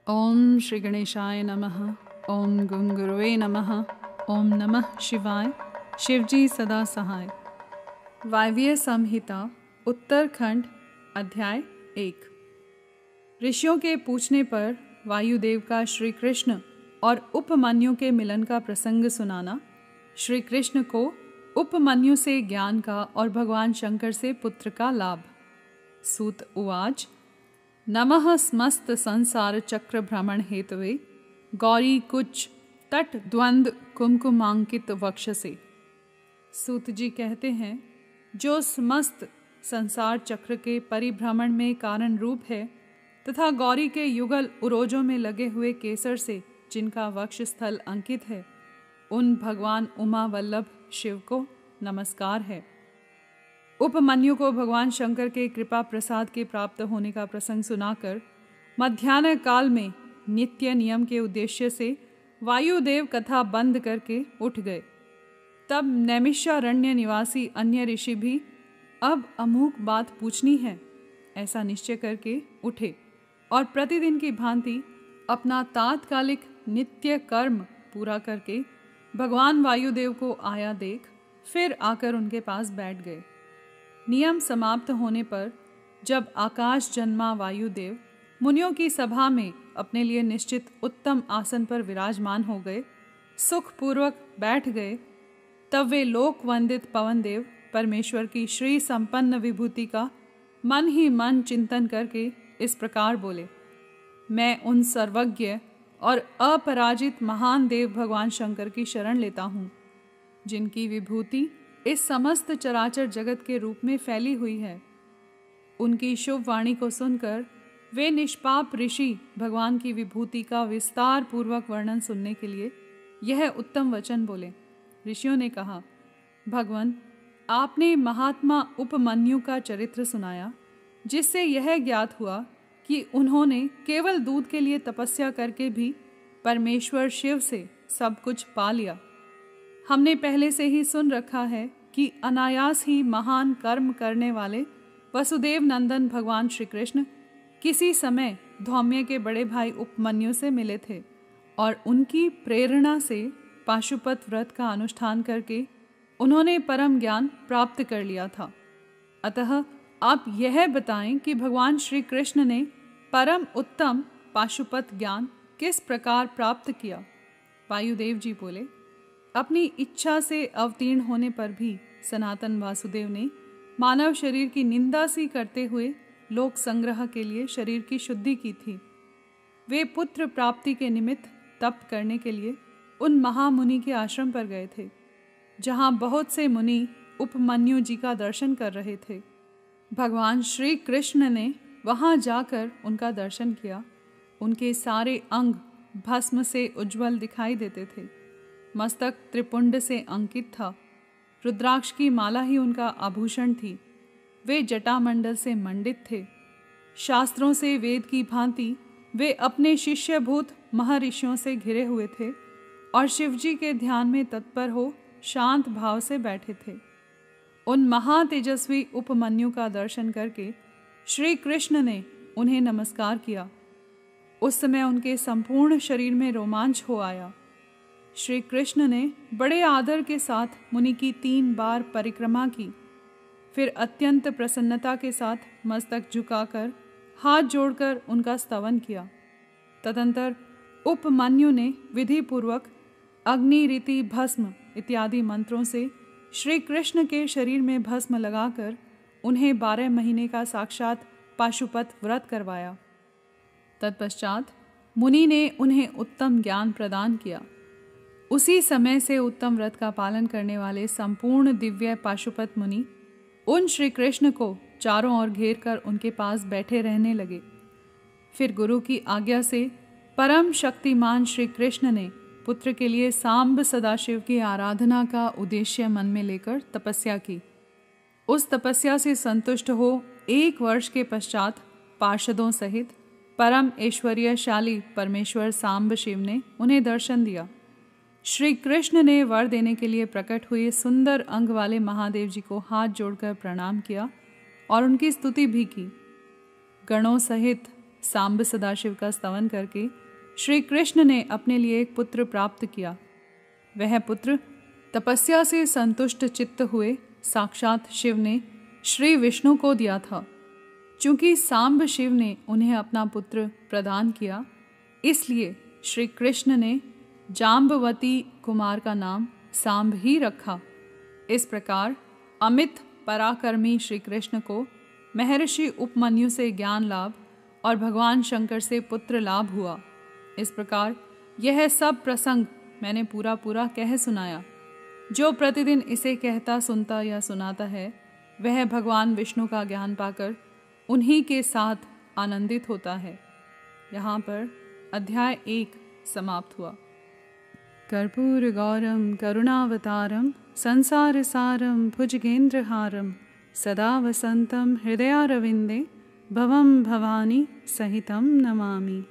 ओम श्री गणेशाय नमः। ओम गं गुरुवे नमः। ओम नमः शिवाय। शिवजी सदा सहाय। वायव्य संहिता उत्तरखंड अध्याय 1। ऋषियों के पूछने पर वायुदेव का श्री कृष्ण और उपमन्यु के मिलन का प्रसंग सुनाना, श्री कृष्ण को उपमन्यु से ज्ञान का और भगवान शंकर से पुत्र का लाभ। सूत उवाच। नमः समस्त संसार चक्र भ्रमण हेतवे गौरी कुच तट द्वंद कुमकुमांकित वक्षसे। सूत जी कहते हैं, जो समस्त संसार चक्र के परिभ्रमण में कारण रूप है तथा गौरी के युगल उरोजों में लगे हुए केसर से जिनका वक्ष स्थल अंकित है, उन भगवान उमा वल्लभ शिव को नमस्कार है। उपमन्यु को भगवान शंकर के कृपा प्रसाद के प्राप्त होने का प्रसंग सुनाकर मध्याह्न काल में नित्य नियम के उद्देश्य से वायुदेव कथा बंद करके उठ गए। तब नैमिषारण्य निवासी अन्य ऋषि भी अब अमूक बात पूछनी है ऐसा निश्चय करके उठे और प्रतिदिन की भांति अपना तात्कालिक नित्य कर्म पूरा करके भगवान वायुदेव को आया देख फिर आकर उनके पास बैठ गए। नियम समाप्त होने पर जब आकाश जन्मा वायुदेव मुनियों की सभा में अपने लिए निश्चित उत्तम आसन पर विराजमान हो गए, सुखपूर्वक बैठ गए, तब वे लोक वंदित पवनदेव परमेश्वर की श्री संपन्न विभूति का मन ही मन चिंतन करके इस प्रकार बोले। मैं उन सर्वज्ञ और अपराजित महान देव भगवान शंकर की शरण लेता हूँ, जिनकी विभूति इस समस्त चराचर जगत के रूप में फैली हुई है। उनकी शुभ वाणी को सुनकर वे निष्पाप ऋषि भगवान की विभूति का विस्तार पूर्वक वर्णन सुनने के लिए यह उत्तम वचन बोले। ऋषियों ने कहा, भगवान, आपने महात्मा उपमन्यु का चरित्र सुनाया, जिससे यह ज्ञात हुआ कि उन्होंने केवल दूध के लिए तपस्या करके भी परमेश्वर शिव से सब कुछ पा लिया। हमने पहले से ही सुन रखा है कि अनायास ही महान कर्म करने वाले वसुदेव नंदन भगवान श्री कृष्ण किसी समय धौम्य के बड़े भाई उपमन्यु से मिले थे और उनकी प्रेरणा से पाशुपत व्रत का अनुष्ठान करके उन्होंने परम ज्ञान प्राप्त कर लिया था। अतः आप यह बताएं कि भगवान श्री कृष्ण ने परम उत्तम पाशुपत ज्ञान किस प्रकार प्राप्त किया। वायुदेव जी बोले, अपनी इच्छा से अवतीर्ण होने पर भी सनातन वासुदेव ने मानव शरीर की निंदा सी करते हुए लोक संग्रह के लिए शरीर की शुद्धि की थी। वे पुत्र प्राप्ति के निमित्त तप करने के लिए उन महामुनि के आश्रम पर गए थे, जहाँ बहुत से मुनि उपमन्यु जी का दर्शन कर रहे थे। भगवान श्री कृष्ण ने वहाँ जाकर उनका दर्शन किया। उनके सारे अंग भस्म से उज्ज्वल दिखाई देते थे। मस्तक त्रिपुंड से अंकित था। रुद्राक्ष की माला ही उनका आभूषण थी। वे जटामंडल से मंडित थे। शास्त्रों से वेद की भांति वे अपने शिष्यभूत महर्षियों से घिरे हुए थे और शिवजी के ध्यान में तत्पर हो शांत भाव से बैठे थे। उन महातेजस्वी उपमन्यु का दर्शन करके श्री कृष्ण ने उन्हें नमस्कार किया। उस समय उनके संपूर्ण शरीर में रोमांच हो आया। श्री कृष्ण ने बड़े आदर के साथ मुनि की 3 बार परिक्रमा की, फिर अत्यंत प्रसन्नता के साथ मस्तक झुकाकर हाथ जोड़कर उनका स्तवन किया। तदंतर उपमन्यु ने विधि पूर्वक अग्नि रीति भस्म इत्यादि मंत्रों से श्री कृष्ण के शरीर में भस्म लगाकर उन्हें 12 महीने का साक्षात पाशुपत व्रत करवाया। तत्पश्चात मुनि ने उन्हें उत्तम ज्ञान प्रदान किया। उसी समय से उत्तम व्रत का पालन करने वाले संपूर्ण दिव्य पाशुपत मुनि उन श्री कृष्ण को चारों ओर घेर कर उनके पास बैठे रहने लगे। फिर गुरु की आज्ञा से परम शक्तिमान श्री कृष्ण ने पुत्र के लिए सांब सदाशिव की आराधना का उद्देश्य मन में लेकर तपस्या की। उस तपस्या से संतुष्ट हो 1 वर्ष के पश्चात पार्षदों सहित परम ऐश्वर्यशाली परमेश्वर सांब शिव ने उन्हें दर्शन दिया। श्री कृष्ण ने वर देने के लिए प्रकट हुए सुंदर अंग वाले महादेव जी को हाथ जोड़कर प्रणाम किया और उनकी स्तुति भी की। गणों सहित सांब सदाशिव का स्तवन करके श्री कृष्ण ने अपने लिए एक पुत्र प्राप्त किया। वह पुत्र तपस्या से संतुष्ट चित्त हुए साक्षात शिव ने श्री विष्णु को दिया था। चूंकि सांब शिव ने उन्हें अपना पुत्र प्रदान किया, इसलिए श्री कृष्ण ने जाम्बवती कुमार का नाम सांब ही रखा। इस प्रकार अमित पराक्रमी श्री कृष्ण को महर्षि उपमन्यु से ज्ञान लाभ और भगवान शंकर से पुत्र लाभ हुआ। इस प्रकार यह सब प्रसंग मैंने पूरा पूरा कह सुनाया। जो प्रतिदिन इसे कहता सुनता या सुनाता है, वह भगवान विष्णु का ज्ञान पाकर उन्हीं के साथ आनंदित होता है। यहाँ पर अध्याय 1 समाप्त हुआ। कर्पूर गौरम करुणावतारम संसार सारम भुजगेंद्रहारम सदा वसंतम हृदयारविंदे भवम भवानी सहितं नमामि।